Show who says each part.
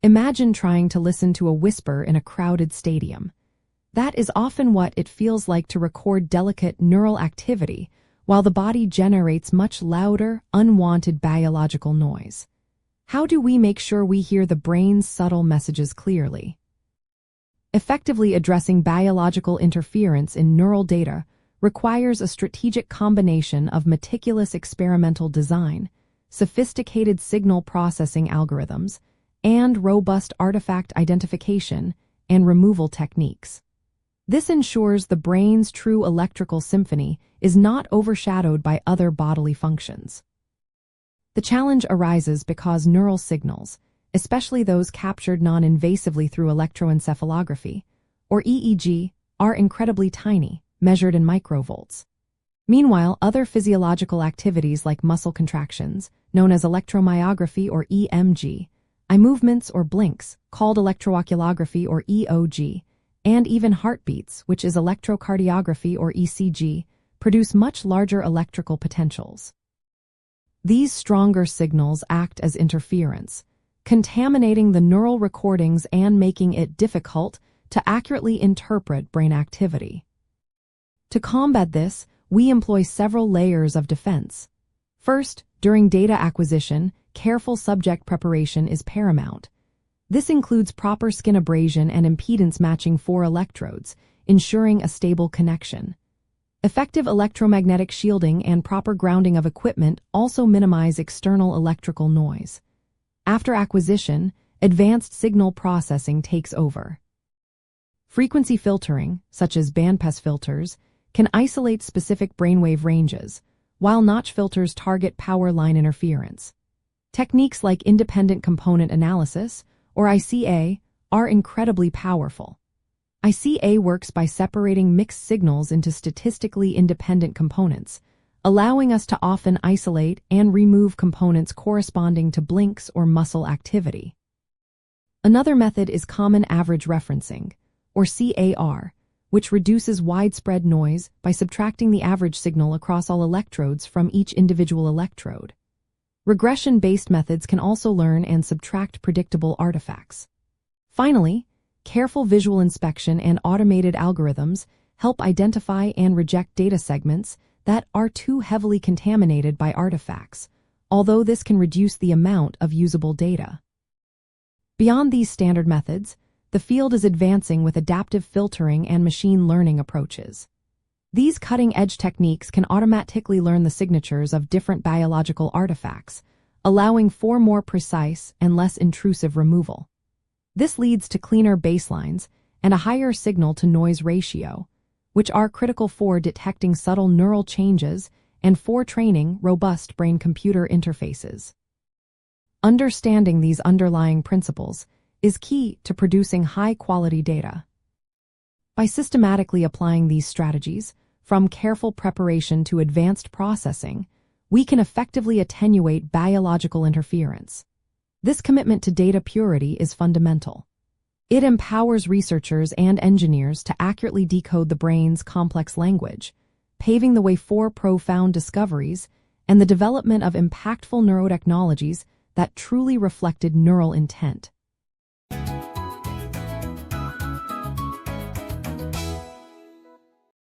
Speaker 1: Imagine trying to listen to a whisper in a crowded stadium. That is often what it feels like to record delicate neural activity while the body generates much louder, unwanted biological noise. How do we make sure we hear the brain's subtle messages clearly? Effectively addressing biological interference in neural data requires a strategic combination of meticulous experimental design, sophisticated signal processing algorithms, and robust artifact identification and removal techniques. This ensures the brain's true electrical symphony is not overshadowed by other bodily functions. The challenge arises because neural signals, especially those captured non-invasively through electroencephalography, or EEG, are incredibly tiny, measured in microvolts. Meanwhile, other physiological activities like muscle contractions, known as electromyography or EMG, eye movements or blinks, called electrooculography or EOG, and even heartbeats, which is electrocardiography or ECG, produce much larger electrical potentials. These stronger signals act as interference, contaminating the neural recordings and making it difficult to accurately interpret brain activity. To combat this, we employ several layers of defense. First, during data acquisition, careful subject preparation is paramount. This includes proper skin abrasion and impedance matching for electrodes, ensuring a stable connection. Effective electromagnetic shielding and proper grounding of equipment also minimize external electrical noise. After acquisition, advanced signal processing takes over. Frequency filtering, such as bandpass filters, can isolate specific brainwave ranges, while notch filters target power line interference. Techniques like independent component analysis, or ICA, are incredibly powerful. ICA works by separating mixed signals into statistically independent components, allowing us to often isolate and remove components corresponding to blinks or muscle activity. Another method is common average referencing, or CAR, which reduces widespread noise by subtracting the average signal across all electrodes from each individual electrode. Regression-based methods can also learn and subtract predictable artifacts. Finally, careful visual inspection and automated algorithms help identify and reject data segments that are too heavily contaminated by artifacts, although this can reduce the amount of usable data. Beyond these standard methods, the field is advancing with adaptive filtering and machine learning approaches. These cutting-edge techniques can automatically learn the signatures of different biological artifacts, allowing for more precise and less intrusive removal. This leads to cleaner baselines and a higher signal-to-noise ratio, which are critical for detecting subtle neural changes and for training robust brain-computer interfaces. Understanding these underlying principles is key to producing high-quality data. By systematically applying these strategies, from careful preparation to advanced processing, we can effectively attenuate biological interference. This commitment to data purity is fundamental. It empowers researchers and engineers to accurately decode the brain's complex language, paving the way for profound discoveries and the development of impactful neurotechnologies that truly reflected neural intent.